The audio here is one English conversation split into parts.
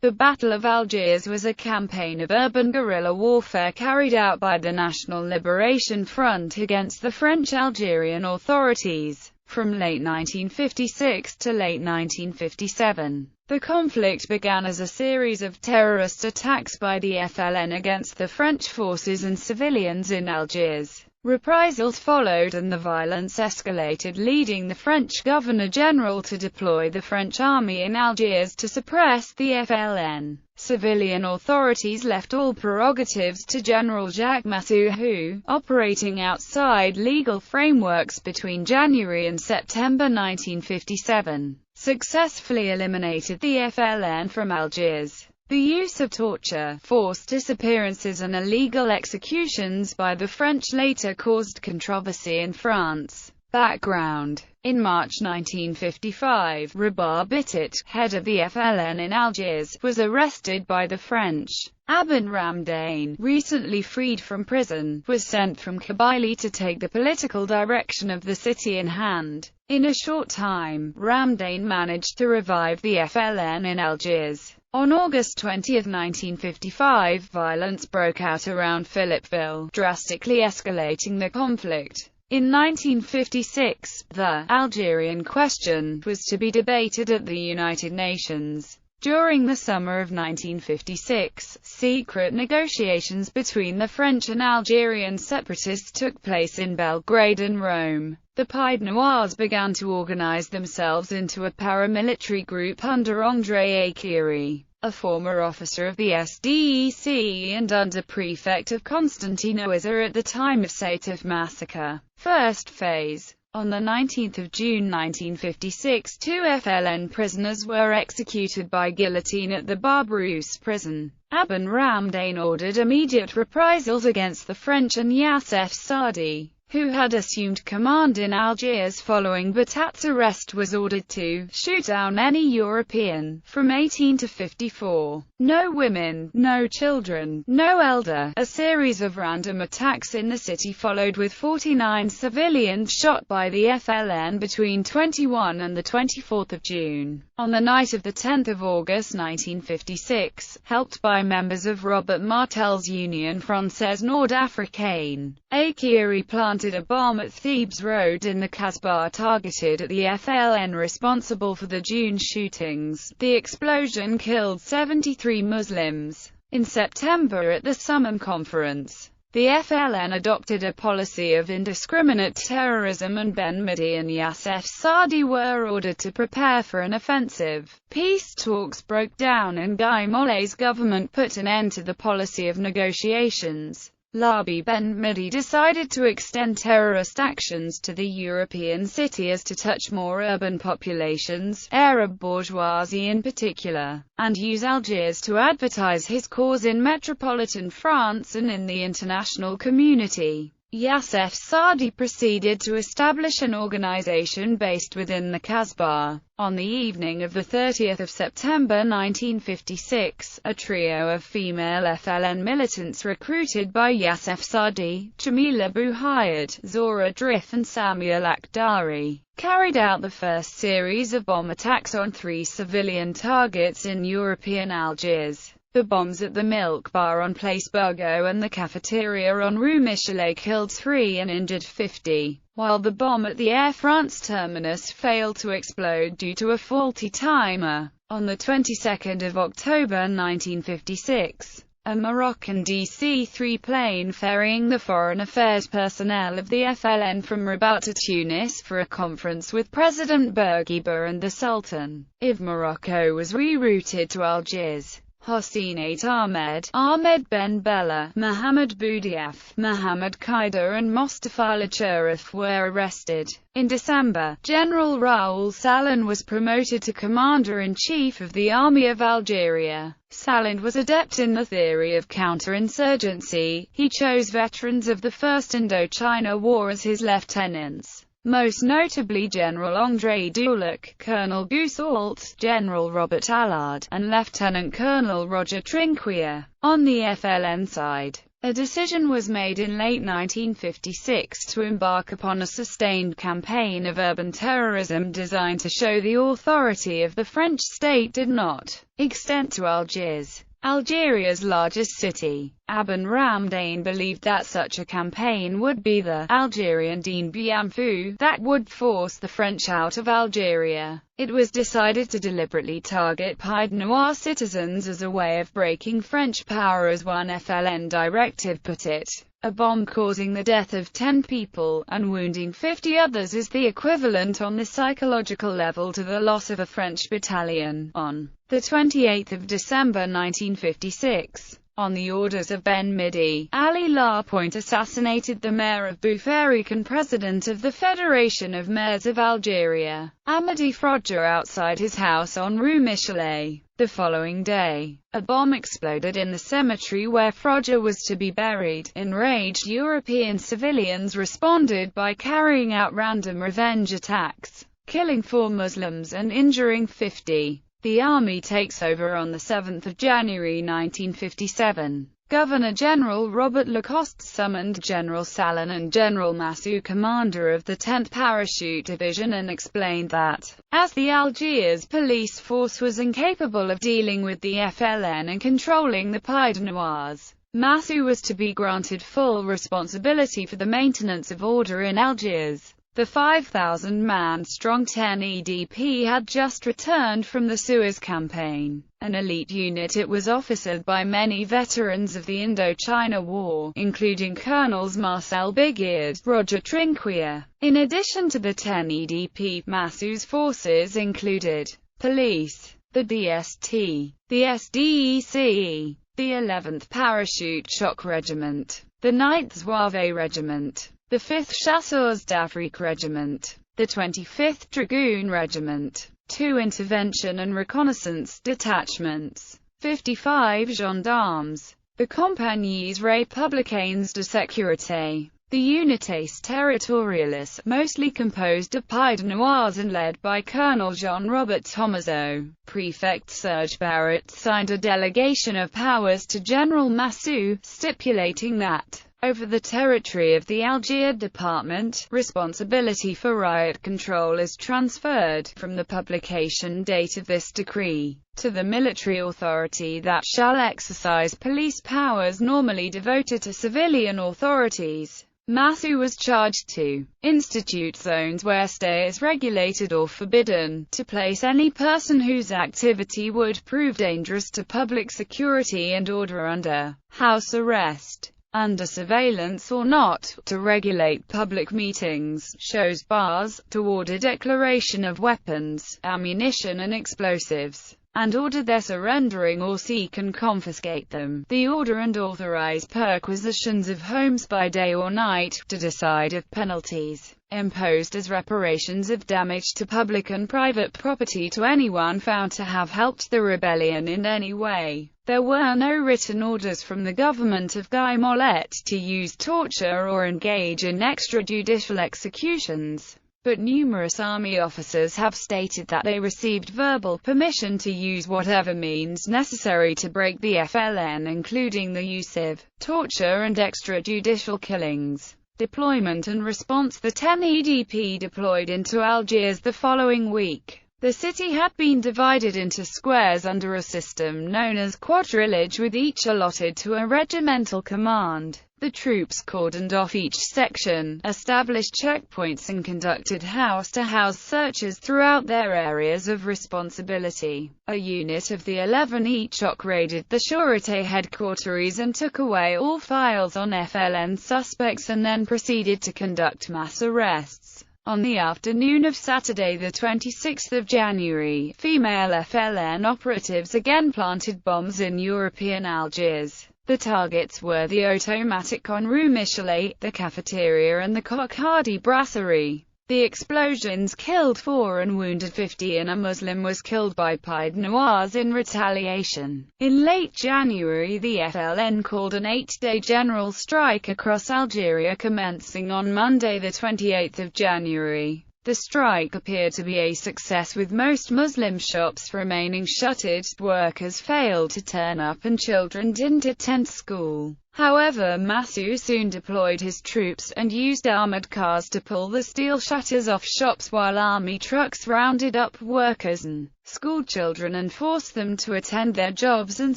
The Battle of Algiers was a campaign of urban guerrilla warfare carried out by the National Liberation Front against the French Algerian authorities, from late 1956 to late 1957. The conflict began as a series of terrorist attacks by the FLN against the French forces and civilians in Algiers. Reprisals followed and the violence escalated, leading the French Governor-General to deploy the French army in Algiers to suppress the FLN. Civilian authorities left all prerogatives to General Jacques Massu who, operating outside legal frameworks between January and September 1957, successfully eliminated the FLN from Algiers. The use of torture, forced disappearances and illegal executions by the French later caused controversy in France. Background: in March 1955, Rabah Bitit, head of the FLN in Algiers, was arrested by the French. Abin Ramdane, recently freed from prison, was sent from Kabylie to take the political direction of the city in hand. In a short time, Ramdane managed to revive the FLN in Algiers. On August 20, 1955, violence broke out around Philippeville, drastically escalating the conflict. In 1956, the Algerian question was to be debated at the United Nations. During the summer of 1956, secret negotiations between the French and Algerian separatists took place in Belgrade and Rome. The Pied Noirs began to organize themselves into a paramilitary group under André Akiri, a former officer of the SDEC and under-prefect of Constantinople at the time of Sétif massacre. First phase. On 19 June 1956, 2 FLN prisoners were executed by guillotine at the Barberousse prison. Abin Ramdane ordered immediate reprisals against the French, and Youssef Saadi, who had assumed command in Algiers following Bitat's arrest, was ordered to shoot down any European from 18 to 54. No women, no children, no elder. A series of random attacks in the city followed, with 49 civilians shot by the FLN between 21 and 24 June. On the night of 10 August 1956, helped by members of Robert Martel's Union Française Nord-Africaine, Akiri planted a bomb at Thebes Road in the Casbah targeted at the FLN responsible for the June shootings. The explosion killed 73 Muslims. In September at the Summum Conference, the FLN adopted a policy of indiscriminate terrorism, and Ben Midi and Youssef Saadi were ordered to prepare for an offensive. Peace talks broke down and Guy Mollet's government put an end to the policy of negotiations. Labi Ben Midi decided to extend terrorist actions to the European city as to touch more urban populations, Arab bourgeoisie in particular, and use Algiers to advertise his cause in metropolitan France and in the international community. Youssef Saadi proceeded to establish an organization based within the Casbah. On the evening of 30 September 1956, a trio of female FLN militants recruited by Youssef Saadi, Jamila Bouhayed, Zora Drif and Samuel Akhdari, carried out the first series of bomb attacks on 3 civilian targets in European Algiers. The bombs at the Milk Bar on Place Burgot and the cafeteria on Rue Michelet killed 3 and injured 50, while the bomb at the Air France terminus failed to explode due to a faulty timer. On the 22nd of October 1956, a Moroccan DC-3 plane ferrying the foreign affairs personnel of the FLN from Rabat to Tunis for a conference with President Bourguiba and the Sultan of Morocco was rerouted to Algiers. Hossein Ahmed, Ahmed Ben Bella, Mohamed Boudiaf, Mohamed Qaida and Mostafa Lacharif were arrested. In December, General Raoul Salan was promoted to Commander-in-Chief of the Army of Algeria. Salan was adept in the theory of counterinsurgency. He chose veterans of the First Indochina War as his lieutenants, most notably General André Dulac, Colonel Goussault, General Robert Allard, and Lieutenant Colonel Roger Trinquier. On the FLN side, A decision was made in late 1956 to embark upon a sustained campaign of urban terrorism designed to show the authority of the French state did not extend to Algiers, Algeria's largest city. Aben Ramdane believed that such a campaign would be the Algerian Dien Bien Phu that would force the French out of Algeria. It was decided to deliberately target Pied Noir citizens as a way of breaking French power, as one FLN directive put it. A bomb causing the death of 10 people, and wounding 50 others is the equivalent on the psychological level to the loss of a French battalion. On the 28th of December 1956, on the orders of Ben Midi, Ali Lapointe assassinated the mayor of Boufarik and president of the Federation of Mayors of Algeria, Amady Frodja, outside his house on Rue Michelet. The following day, a bomb exploded in the cemetery where Frodja was to be buried. Enraged European civilians responded by carrying out random revenge attacks, killing 4 Muslims and injuring 50. The army takes over on 7 January 1957. Governor-General Robert Lacoste summoned General Salin and General Massou, commander of the 10th Parachute Division, and explained that, as the Algiers police force was incapable of dealing with the FLN and controlling the Pied Noirs, Massou was to be granted full responsibility for the maintenance of order in Algiers. The 5,000-man-strong 10 EDP had just returned from the Suez Campaign, an elite unit. It was officered by many veterans of the Indochina War, including Colonels Marcel Bigard, Roger Trinquier. In addition to the 10 EDP, Massou's forces included police, the DST, the SDECE, the 11th Parachute Shock Regiment, the 9th Zouave Regiment, the 5th Chasseurs d'Afrique Regiment, the 25th Dragoon Regiment, 2 Intervention and Reconnaissance Detachments, 55 gendarmes, the Compagnies Républicaines de Sécurité, the Unités Territoriales, mostly composed of Pied Noirs and led by Colonel Jean-Robert Thomazeau. Prefect Serge Barrett signed a delegation of powers to General Massou, stipulating that, over the territory of the Algiers Department, responsibility for riot control is transferred, from the publication date of this decree, to the military authority that shall exercise police powers normally devoted to civilian authorities. Massou was charged to institute zones where stay is regulated or forbidden, to place any person whose activity would prove dangerous to public security and order under house arrest, under surveillance or not, to regulate public meetings, shows, bars, to order declaration of weapons, ammunition and explosives, and order their surrendering or seek and confiscate them. The order and authorize perquisitions of homes by day or night, to decide if penalties imposed as reparations of damage to public and private property to anyone found to have helped the rebellion in any way. There were no written orders from the government of Guy Mollet to use torture or engage in extrajudicial executions, but numerous army officers have stated that they received verbal permission to use whatever means necessary to break the FLN, including the use of torture and extrajudicial killings. Deployment and response. The 10 EDP deployed into Algiers the following week. The city had been divided into squares under a system known as quadrillage, with each allotted to a regimental command. The troops cordoned off each section, established checkpoints and conducted house-to-house searches throughout their areas of responsibility. A unit of the 11 Echok raided the Sûreté headquarters and took away all files on FLN suspects, and then proceeded to conduct mass arrests. On the afternoon of Saturday, the 26th of January, female FLN operatives again planted bombs in European Algiers. The targets were the Automatic on Rue Michelet, the cafeteria and the Coq-Hardy brasserie. The explosions killed 4 and wounded 50, and a Muslim was killed by Pied Noirs in retaliation. In late January, the FLN called an 8-day general strike across Algeria commencing on Monday, the 28th of January. The strike appeared to be a success, with most Muslim shops remaining shuttered, workers failed to turn up and children didn't attend school. However, Massu soon deployed his troops, and used armored cars to pull the steel shutters off shops, while army trucks rounded up workers and schoolchildren and forced them to attend their jobs and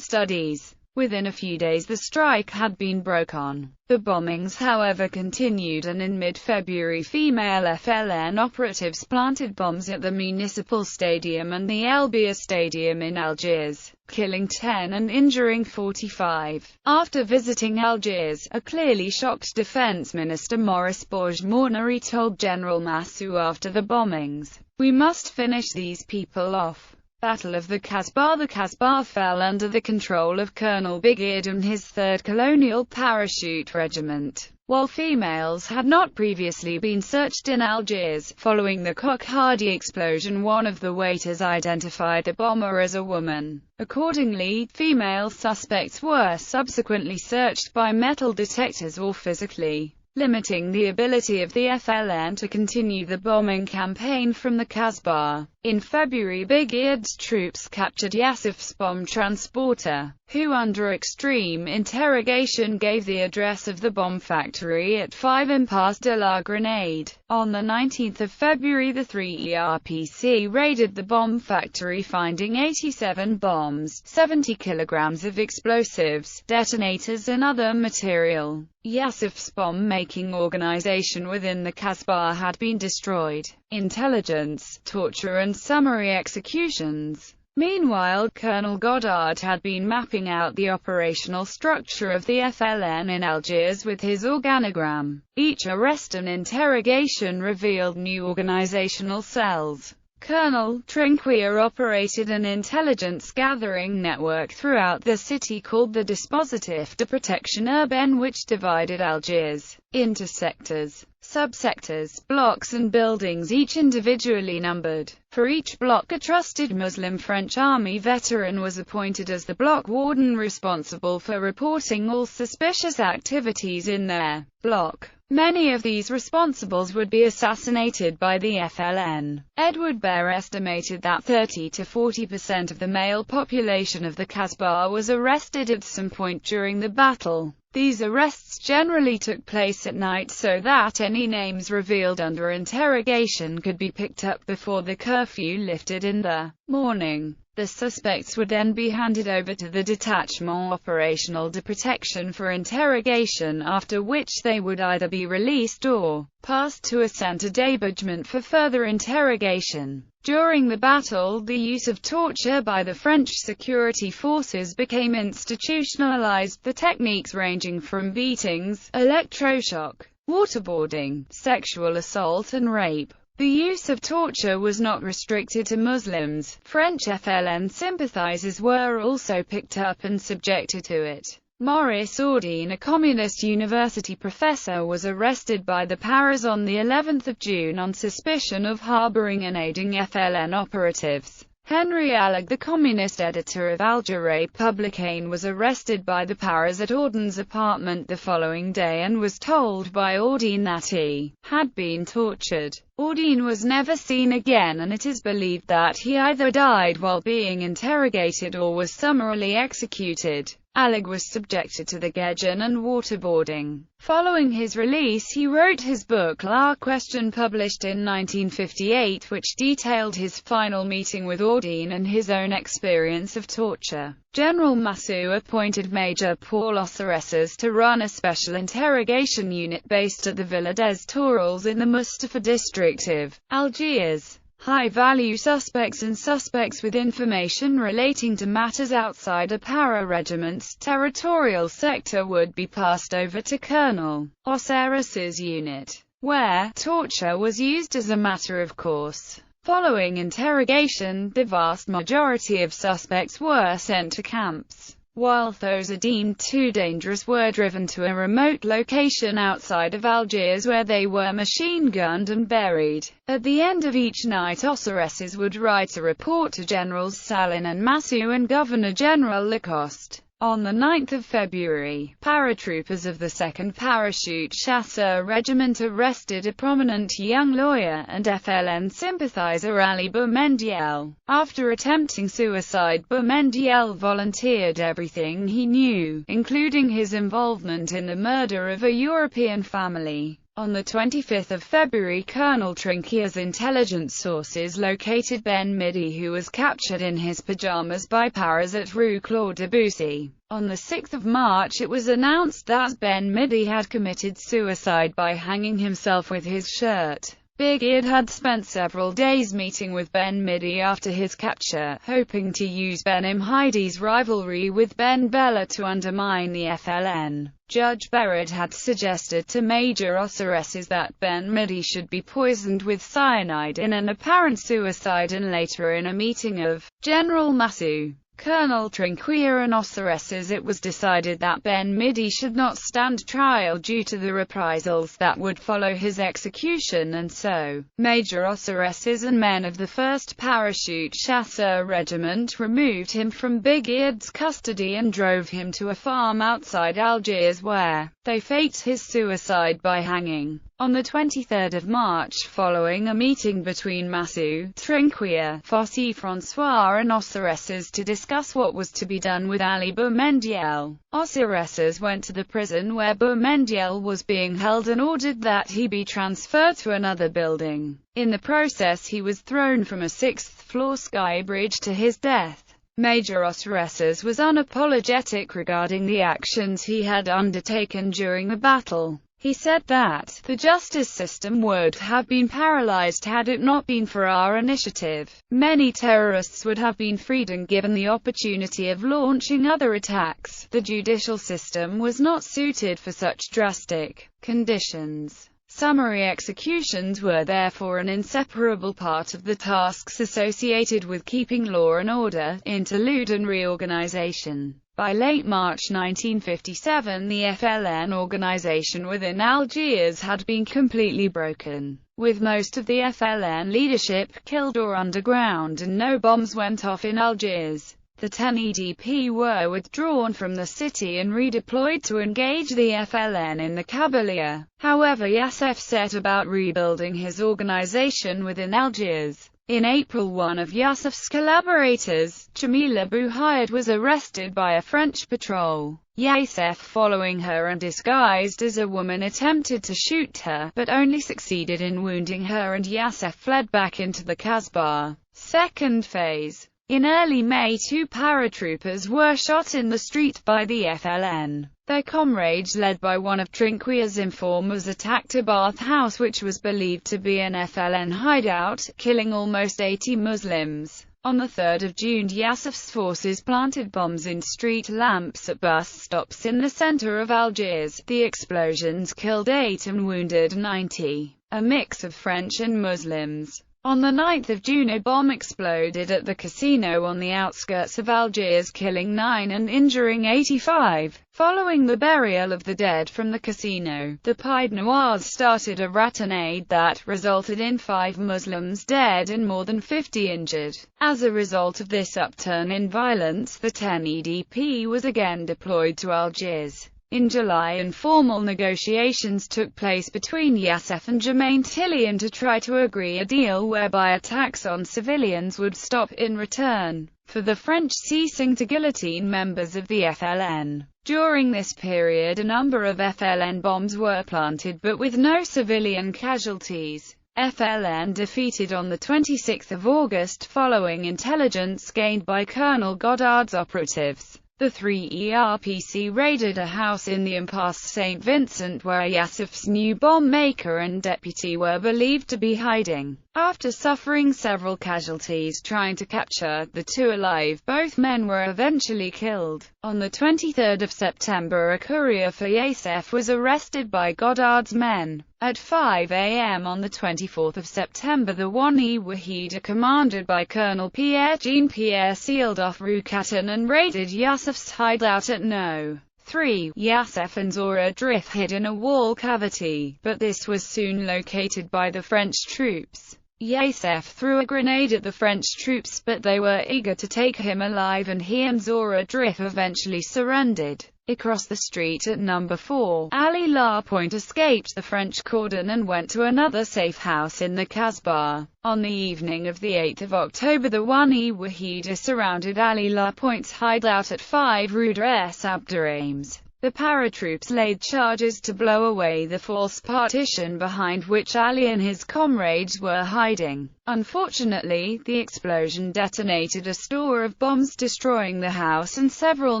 studies. Within a few days the strike had been broken. The bombings, however, continued, and in mid-February female FLN operatives planted bombs at the Municipal Stadium and the Algiers Stadium in Algiers, killing 10 and injuring 45. After visiting Algiers, a clearly shocked Defense Minister Maurice Bourg-Mournery told General Massu after the bombings, "We must finish these people off." Battle of the Casbah. The Casbah fell under the control of Colonel Bigard and his 3rd Colonial Parachute Regiment. While females had not previously been searched in Algiers, following the Coq-Hardy explosion, one of the waiters identified the bomber as a woman. Accordingly, female suspects were subsequently searched by metal detectors or physically, limiting the ability of the FLN to continue the bombing campaign from the Casbah. In February, Bigard's troops captured Yassif's bomb transporter, who under extreme interrogation gave the address of the bomb factory at 5 Impasse de la Grenade. On the 19th of February, the 3 ERPC raided the bomb factory, finding 87 bombs, 70 kilograms of explosives, detonators and other material. Yassif's bomb-making organization within the Casbah had been destroyed. Intelligence, torture and summary executions. Meanwhile, Colonel Goddard had been mapping out the operational structure of the FLN in Algiers with his organogram. Each arrest and interrogation revealed new organizational cells. Colonel Trinquier operated an intelligence-gathering network throughout the city called the Dispositif de Protection Urbaine, which divided Algiers into sectors, subsectors, blocks and buildings, each individually numbered. For each block, a trusted Muslim French army veteran was appointed as the block warden, responsible for reporting all suspicious activities in their block. Many of these responsibles would be assassinated by the FLN. Edward Baer estimated that 30 to 40% of the male population of the Casbah was arrested at some point during the battle. These arrests generally took place at night, so that any names revealed under interrogation could be picked up before the curfew lifted in the morning. The suspects would then be handed over to the Détachement Opérationnel de Protection for interrogation, after which they would either be released or passed to a centre d'hébergement for further interrogation. During the battle, the use of torture by the French security forces became institutionalized, the techniques ranging from beatings, electroshock, waterboarding, sexual assault and rape. The use of torture was not restricted to Muslims. French FLN sympathizers were also picked up and subjected to it. Maurice Audin, a communist university professor, was arrested by the Paras on the 11th of June on suspicion of harboring and aiding FLN operatives. Henry Alleg, the communist editor of Alger Républicain, was arrested by the Paras at Audin's apartment the following day and was told by Audin that he had been tortured. Audin was never seen again, and it is believed that he either died while being interrogated or was summarily executed. Alleg was subjected to the guillotine and waterboarding. Following his release, he wrote his book La Question, published in 1958, which detailed his final meeting with Audin and his own experience of torture. General Massu appointed Major Paul Osseresses to run a special interrogation unit based at the Villa des Tourelles in the Mustapha district of Algiers. High-value suspects and suspects with information relating to matters outside a para-regiment's territorial sector would be passed over to Colonel Osseresses' unit, where torture was used as a matter of course. Following interrogation, the vast majority of suspects were sent to camps, while those deemed too dangerous were driven to a remote location outside of Algiers, where they were machine-gunned and buried. At the end of each night, Osseresses would write a report to Generals Salin and Massu and Governor-General Lacoste. On the 9th of February, paratroopers of the 2nd Parachute Chasseur Regiment arrested a prominent young lawyer and FLN sympathizer Ali Boumedienne. After attempting suicide, Boumedienne volunteered everything he knew, including his involvement in the murder of a European family. On the 25th of February, Colonel Trinquier's intelligence sources located Ben Midi, who was captured in his pajamas by Paras at Rue Claude Debussy. On the 6th of March, it was announced that Ben Midi had committed suicide by hanging himself with his shirt. Big Id had spent several days meeting with Ben Midi after his capture, hoping to use Benim Heidi's rivalry with Ben Bella to undermine the FLN. Judge Berard had suggested to Major Osseresses that Ben Midi should be poisoned with cyanide in an apparent suicide, and later in a meeting of General Massou, Colonel Trinquier and Osseresses, it was decided that Ben Midi should not stand trial due to the reprisals that would follow his execution, and so Major Osseresses and men of the 1st Parachute Chasseur Regiment removed him from Big Id's custody and drove him to a farm outside Algiers, where they faked his suicide by hanging. On the 23rd of March, following a meeting between Massou, Trinquier, Fossey François and Osseresses to discuss what was to be done with Ali Boumedienne, Osseresses went to the prison where Boumedienne was being held and ordered that he be transferred to another building. In the process, he was thrown from a 6th-floor sky bridge to his death. Major Osseresses was unapologetic regarding the actions he had undertaken during the battle. He said that the justice system would have been paralyzed had it not been for our initiative. Many terrorists would have been freed and given the opportunity of launching other attacks. The judicial system was not suited for such drastic conditions. Summary executions were therefore an inseparable part of the tasks associated with keeping law and order. Interlude and reorganization. By late March 1957, the FLN organization within Algiers had been completely broken, with most of the FLN leadership killed or underground, and no bombs went off in Algiers. The 10 EDP were withdrawn from the city and redeployed to engage the FLN in the Kabylia. However, Yassef set about rebuilding his organization within Algiers. In April, one of Yassef's collaborators, Jamila Bouhiad, was arrested by a French patrol. Yassef, following her and disguised as a woman, attempted to shoot her, but only succeeded in wounding her, and Yassef fled back into the Kasbah. Second phase. In early May, 2 paratroopers were shot in the street by the FLN. Their comrades, led by one of Trinquier's informers, attacked a bathhouse which was believed to be an FLN hideout, killing almost 80 Muslims. On the 3rd of June, Yassef's forces planted bombs in street lamps at bus stops in the center of Algiers. The explosions killed 8 and wounded 90, a mix of French and Muslims. On the 9th of June, a bomb exploded at the casino on the outskirts of Algiers, killing 9 and injuring 85. Following the burial of the dead from the casino, the Pied Noirs started a ratonade that resulted in 5 Muslims dead and more than 50 injured. As a result of this upturn in violence, the 10 EDP was again deployed to Algiers. In July, informal negotiations took place between Yassef and Germain Tillian to try to agree a deal whereby attacks on civilians would stop in return for the French ceasing to guillotine members of the FLN. During this period, a number of FLN bombs were planted, but with no civilian casualties. FLN defeated on the 26th of August following intelligence gained by Colonel Godard's operatives. The 3 ERPC raided a house in the Impasse St. Vincent where Yassef's new bomb maker and deputy were believed to be hiding. After suffering several casualties trying to capture the 2 alive, both men were eventually killed. On the 23rd of September, a courier for Yassef was arrested by Godard's men. At 5 a.m. on the 24th of September, the 1E Wahida, commanded by Colonel Pierre-Jean-Pierre, sealed off Rue Caton and raided Yassef's hideout at No. 3. Yassef and Zora Drift hid in a wall cavity, but this was soon located by the French troops. Youssef threw a grenade at the French troops, but they were eager to take him alive, and he and Zora Drif eventually surrendered. Across the street at number 4, Ali Lapointe escaped the French cordon and went to another safe house in the Casbah. On the evening of the 8th of October, the Wani Wahida surrounded Ali Lapointe's hideout at 5 Rue des Abderrahmans. The paratroops laid charges to blow away the false partition behind which Ali and his comrades were hiding. Unfortunately, the explosion detonated a store of bombs, destroying the house and several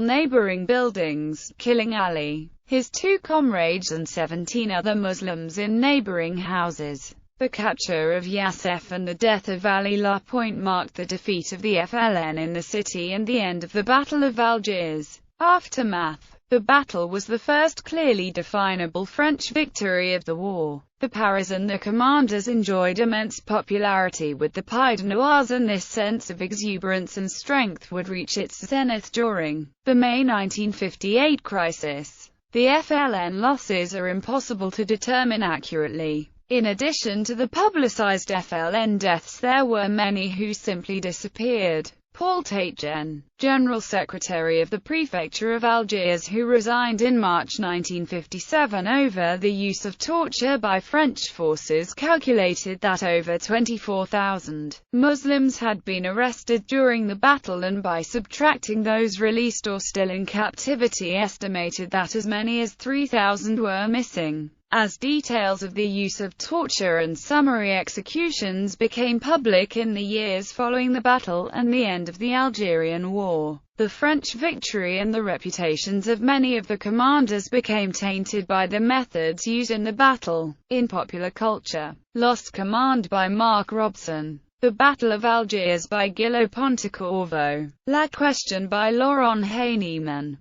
neighboring buildings, killing Ali, his 2 comrades and 17 other Muslims in neighboring houses. The capture of Youssef and the death of Ali Lapointe marked the defeat of the FLN in the city and the end of the Battle of Algiers. Aftermath. The battle was the first clearly definable French victory of the war. The Paras and the commanders enjoyed immense popularity with the Pied-Noirs, and this sense of exuberance and strength would reach its zenith during the May 1958 crisis. The FLN losses are impossible to determine accurately. In addition to the publicized FLN deaths, there were many who simply disappeared. Paul Taitgen, General Secretary of the Prefecture of Algiers, who resigned in March 1957 over the use of torture by French forces, calculated that over 24,000 Muslims had been arrested during the battle, and by subtracting those released or still in captivity, estimated that as many as 3,000 were missing. As details of the use of torture and summary executions became public in the years following the battle and the end of the Algerian War, the French victory and the reputations of many of the commanders became tainted by the methods used in the battle. In popular culture, Lost Command by Mark Robson, The Battle of Algiers by Gillo Pontecorvo, La Question by Laurent Heinemann.